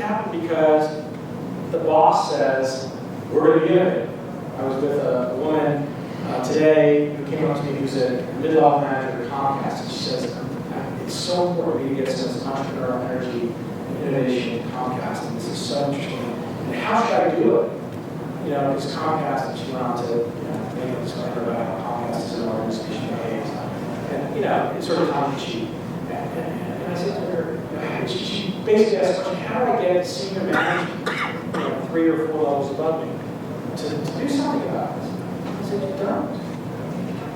happen because the boss says, we're going to give it. I was with a woman today who came up to me who's a mid-level manager at Comcast, and she says, it's so important for me to get some entrepreneurial energy and innovation in Comcast, and this is so interesting. And how should I do it? You know, it's Comcast, and she went on to, make a disclaimer about how Comcast is an organization behaves. And, it's sort of tongue-in-cheek. And I said to her, she basically asked the question, how do I get senior management, 3 or 4 levels above me, to do something about this? I said, you don't.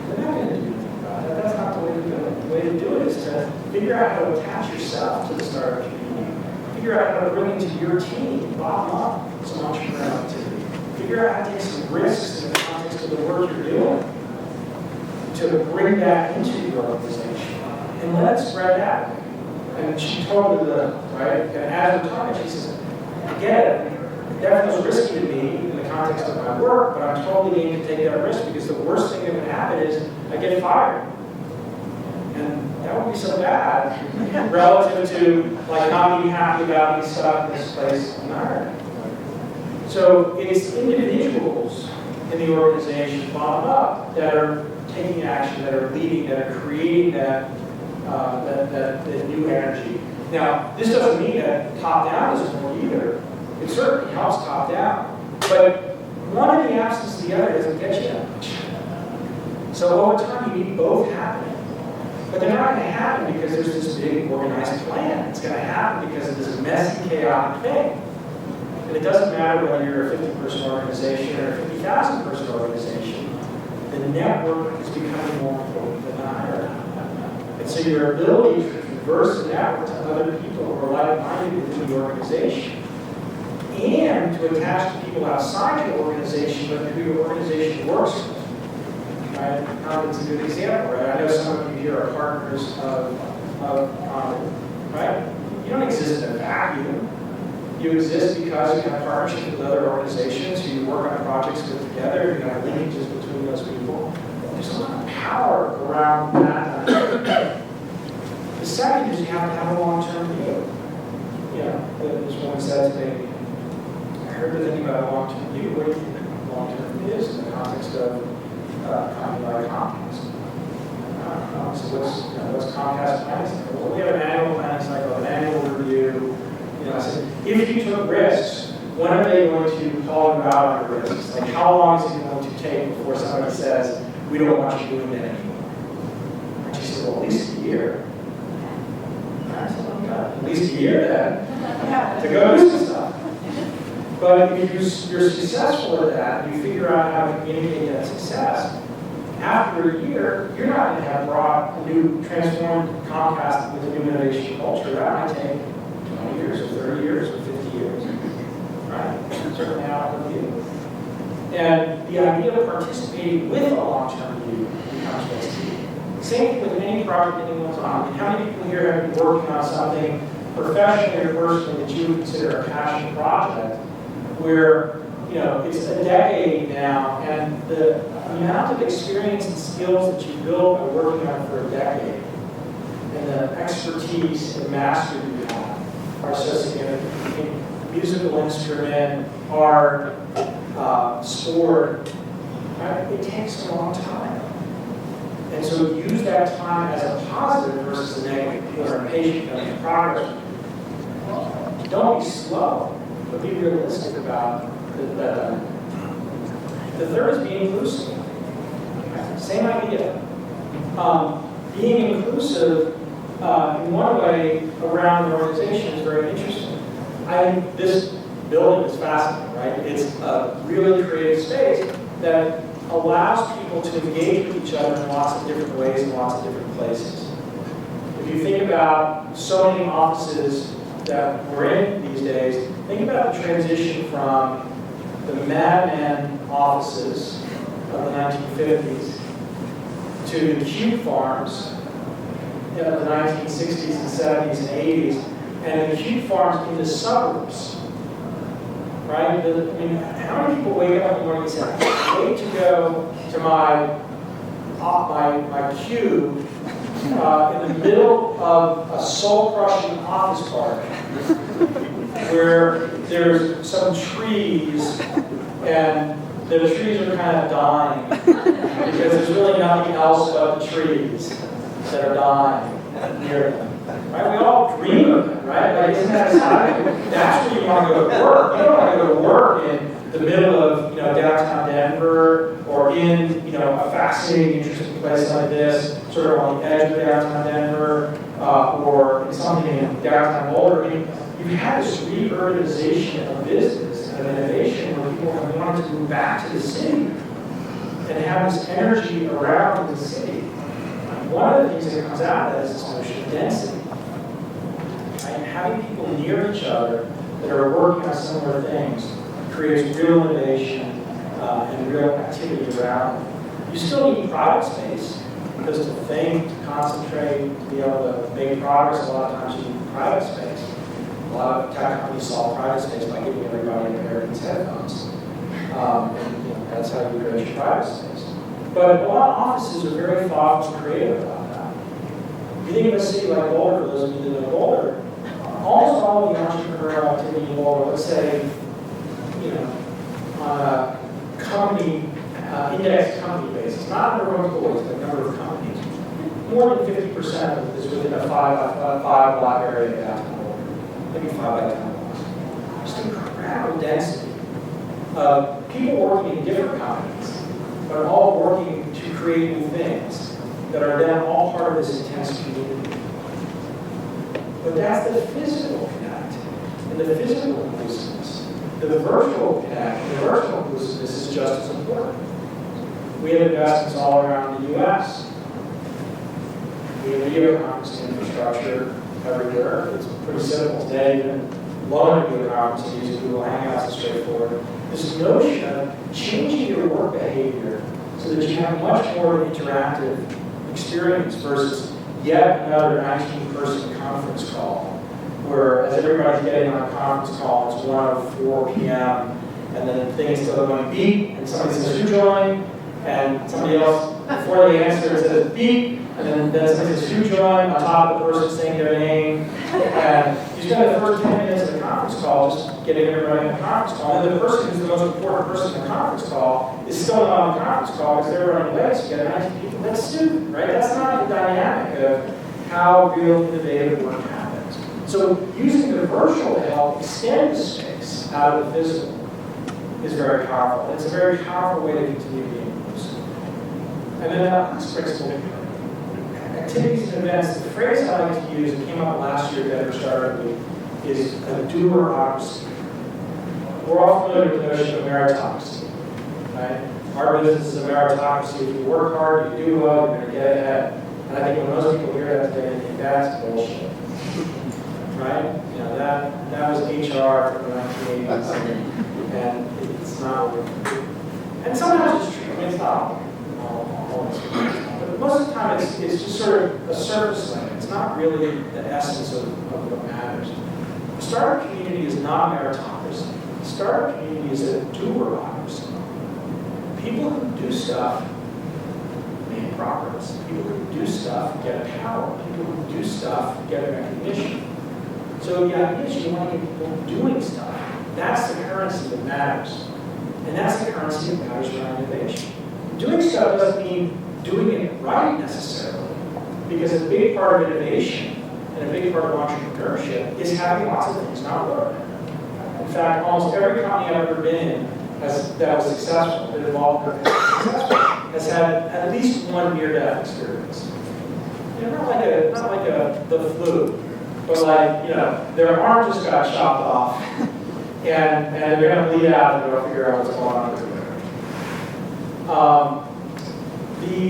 They're not going to do anything about it. That's not the way to do it. The way to do it is to figure out how to attach yourself to the startup community. Figure out how to bring into your team, bottom up, some entrepreneurial activity. Figure out how to take some risks in the context of the work you're doing to bring that into your organization. And let it spread out. And she told me right? And as we're talking, she says, I get it. It definitely was risky to me in the context of my work, but I'm totally game to take that risk because the worst thing that can happen is I get fired. And that would be so bad relative to not being happy about being stuck in this place in Ireland. So it's individuals in the organization, bottom up, that are taking action, that are leading, that are creating that new energy. Now, this doesn't mean that top-down doesn't work either. It certainly helps top-down. But one in the absence of the other doesn't get you that much. So over time, you need both happening. But they're not going to happen because there's this big organized plan. It's going to happen because of this messy, chaotic thing. And it doesn't matter whether you're a 50-person organization or a 50,000-person organization. The network is becoming more important than the hierarchy. And so your ability to converse and network to other people who are like-minded within the organization and to attach to people outside your organization but who your organization works with. Right? Condit's a good example, right? I know some of you here are partners of Condit, right? You don't exist in a vacuum. You exist because you have partnerships with other organizations who you work on projects with together, you have linkages between those people. There's a lot of power around that. The second is you have to have a long-term view. This woman said to me, I heard the thing about a long-term view. What do you think a long-term is in the context of company like Comcast? So what's Comcast planning cycle? Well, we have an annual planning cycle, an annual review. I said, if you took risks, when are they going to call you out on your risks? Like, how long is it going to take before somebody says, we don't want you doing that anymore? And she said, well, at least a year. And I said, oh, God, at least a year then, to go do some stuff. But if you're successful at that, and you figure out how to communicate that success, after a year, you're not going to have brought a new transformed Comcast with a new innovation culture. That might take 20 years or 30 years or 50 years, right? Certainly out of view. And the idea of participating with a long-term view becomes what's key. Same with any project anyone's on. How many people here have been working on something professionally or personally that you would consider a passion project where, it's a decade now, and the amount of experience and skills that you built by working on it for a decade, and the expertise and mastery you have are so significant. Musical instrument, art, sport, right? It takes a long time. And so use that time as a positive versus a negative. People are impatient, don't make progress. Don't be slow, but be realistic about the third is being inclusive. Same idea. Being inclusive in one way around the organization is very interesting. I think this building is fascinating, right? It's a really creative space that allows people to engage with each other in lots of different ways in lots of different places. If you think about so many offices that we're in these days, think about the transition from the madman offices of the 1950s to the cube farms of the 1960s and 70s and 80s, and the cube farms in the suburbs, right? How many people wake up in the morning and say, I can't wait to go to my cube in the middle of a soul-crushing office park where there's some trees, and the trees are kind of dying because there's really nothing else but the trees that are dying near them. Right? We all dream of it, right? Like, isn't that exciting? That's where you want to go to work. You don't want to go to work in the middle of, downtown Denver, or in, a fascinating, interesting place like this, sort of on the edge of downtown Denver, or in something in downtown Boulder. I mean, you've had this re-urbanization of business and of innovation where people have wanted to move back to the city and have this energy around the city. One of the things that comes out of that is this notion of density. Right? Having people near each other that are working on similar things creates real innovation and real activity around it. You still need private space, because to think, to concentrate, to be able to make progress, a lot of times you need private space. A lot of tech companies solve private space by giving everybody a pair of these headphones. And that's how you create your private space. But a lot of offices are very thoughtful and creative about that. If you think of a city like Boulder, for those of you that know Boulder, almost all of the entrepreneurial activity in Boulder, let's say, on a company, index company basis, not number of employees, but number of companies, more than 50% of it is within a five block area of downtown Boulder, maybe 5 by 10 blocks. Just incredible density of people working in different companies, but all working to create new things that are then all part of this intense community. But that's the physical connect and the physical inclusiveness. The virtual connect and the virtual inclusiveness is just as important. We have investments all around the U.S. We have video conferencing infrastructure everywhere. It's pretty simple today. Even low video conferencing using Google Hangouts is straightforward. This notion of changing your work behavior so that you have much more of an interactive experience versus yet another 19-person conference call, where as everybody's getting on a conference call, it's 1:04 p.m., and then things still going beep, and somebody says, "Who joined?" And somebody else, before they answer, it says beep, and then somebody says, "Who joined?" on top of the person saying their name. And you spend the first 10 minutes of the conference call just getting everybody in the conference call. And then the person who's the most important person in the conference call is still not on the conference call because they're running late, so you get 19 people. That's stupid, right? That's not the dynamic of how real innovative work happens. So using the virtual to help extend the space out of the physical is very powerful. It's a very powerful way to continue being inclusive. And then that last principle, activities and events, the phrase I like to use, it came up last year that we started with, is a doer-ocracy. We're all familiar with the notion of meritocracy, right? Our business is a meritocracy. If you work hard, you do well, you're going to get ahead. And I think when most people hear that today, they think that's bullshit, right? That was HR from the 1980s, and it's not working. And sometimes it's true. I mean, it's not always true. But most of the time, it's just sort of a surface thing. It's not really the essence of what matters. The startup community is not a meritocracy. The startup community is a doer-ocracy. People who do stuff make progress. People who do stuff get power. People who do stuff get recognition. So the idea is you want to get people doing stuff. That's the currency that matters. And that's the currency that matters around innovation. Doing stuff doesn't mean doing it right necessarily, because a big part of innovation and a big part of entrepreneurship is having lots of things not work. In fact, almost every company I've ever been in that was successful, that involved successful, has had at least one near-death experience. Not like the flu, but like, their arm just got chopped off, and they're going to bleed out and they'll figure out what's going on with it. The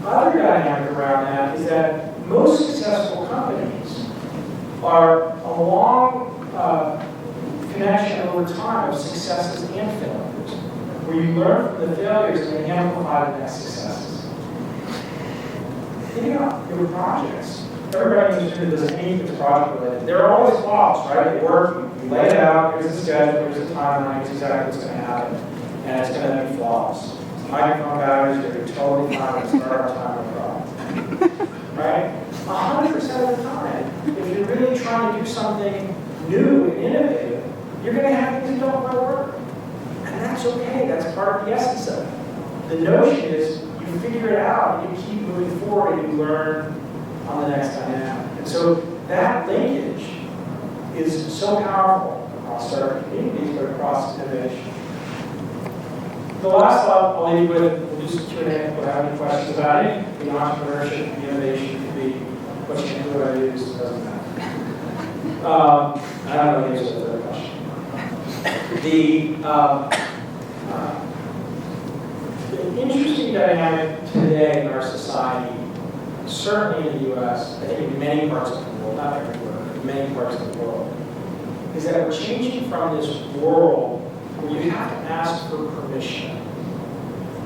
other dynamic around that is that most successful companies are a long connection over time of successes and failures, where you learn from the failures and then amplify the next successes. Think about your projects. Everybody knows who does anything that's project related. There are always flaws, right? They work, you lay it out, here's the schedule, here's the timeline, here's exactly what's going to happen, and it's going to be flaws. Microphone batteries, they're totally fine, it's not our time of problem. Right? 100% of the time, if you're really trying to do something new and innovative, you're going to have things that don't quite work. And that's okay. That's part of the essence of it. The notion is you figure it out and you keep moving forward and you learn on the next dynamic. And so that linkage is so powerful across startup communities, but across innovation. The last slide I'll leave you with, we'll do some Q&A if you have any questions about it. The entrepreneurship, the innovation could be what you can do, what I use, it doesn't matter. I don't know the answer to that question. The interesting dynamic today in our society, certainly in the US, I think in many parts of the world, not everywhere, but in many parts of the world, is that we're changing from this world where you have to ask for permission.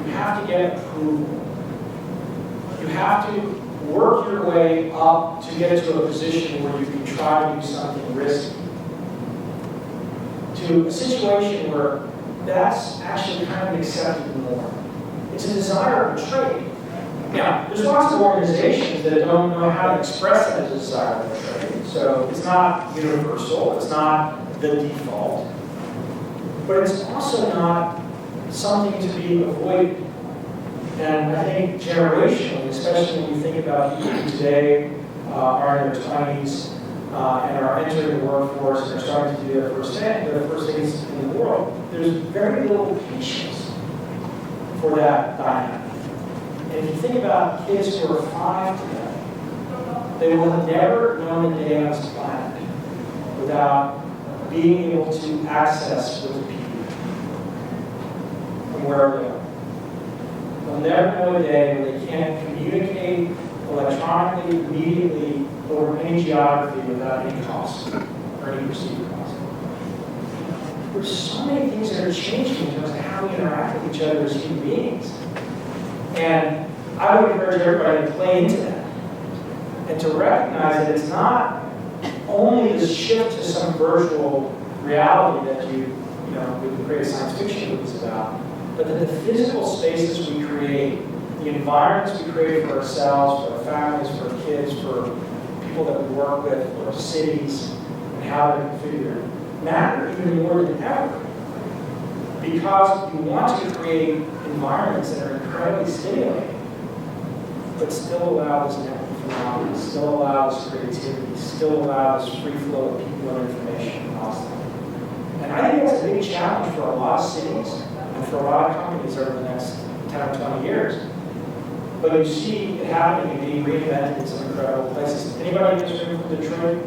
You have to get approval. You have to work your way up to get to a position where you can try to do something risky. To a situation where that's actually kind of an accepted norm. It's a desirable trait. Now, there's lots of organizations that don't know how to express that as a desirable trait. So it's not universal, it's not the default. But it's also not something to be avoided. And I think generationally, especially when you think about people who today are in their 20s and are entering the workforce and are starting to do their first things in the world, there's very little patience for that dynamic. And if you think about kids who are 5 today, they will have never known a day on this planet without being able to access with people from wherever they are. They'll never know a day when they can't communicate electronically, immediately, over any geography without any cost or any perceived cost. There's so many things that are changing in terms of how we interact with each other as human beings. And I would encourage everybody to play into that and to recognize that it's not only the shift to some virtual reality that we can create science fiction movies about, but that the physical spaces we create, the environments we create for ourselves, for our families, for our kids, for people that we work with, for our cities, and how they're configured, matter even more than ever. Because we want to create environments that are incredibly stimulating, but still allow this network phenomenon, still allow this creativity, still allow this free flow of people and information across them. And I think that's a big challenge for a lot of cities and for a lot of companies over the next 10 or 20 years. But you see it happening and being reinvented in some incredible places. Anybody in this room from Detroit?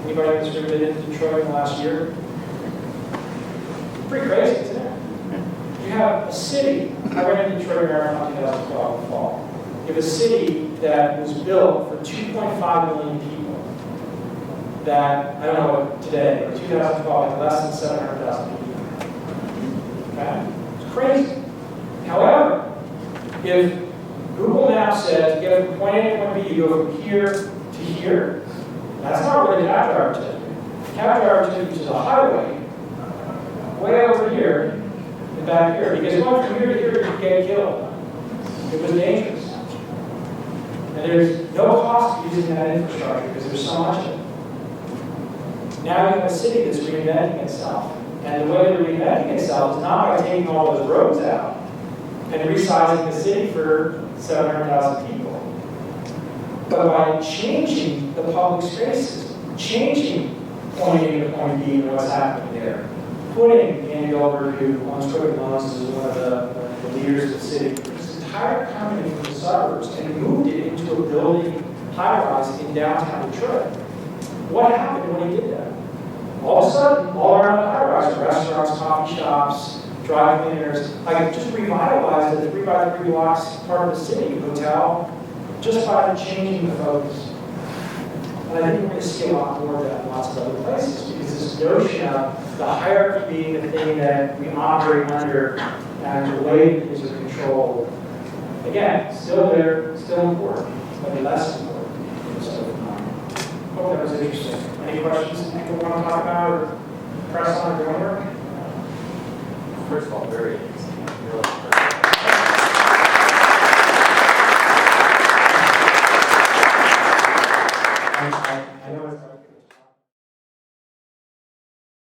Anybody in this room been in Detroit in the last year? Pretty crazy, isn't it? You have a city, I ran in Detroit Marathon in 2012 in the fall. You have a city that was built for 2.5 million people that, I don't know what today, but 2012 had less than 700,000 people. Okay? It's crazy. However, if Google Maps says to get from point A to point B, you go from here to here, that's not what a cab driver took you. Cab driver took you to the highway, way over here, and back here. Because going from here to here, you could get killed. It was dangerous. And there's no cost to using that infrastructure because there's so much of it. Now you have a city that's reinventing itself. And the way they're reinventing itself is not by taking all those roads out and resizing the city for 700,000 people, but by changing the public spaces, changing point A to point B and what's happening there. Putting Andy Gilbert, who owns Quick Loans, is one of the leaders of the city, took this entire company from the suburbs and moved it into a building high-rise in downtown Detroit. What happened when he did that? All of a sudden, all around the high-rise, restaurants, coffee shops, dry cleaners, I just revitalized the 3x3 blocks part of the city, hotel, just by changing the focus. And I think we're going to see a lot more of that in lots of other places, because this notion of the hierarchy being the thing that we operate under and the way that things are controlled, again, still there, still important, but less important. So, hope that was interesting. Any questions people want to talk about or press on or go over? First of all, very interesting. I know it's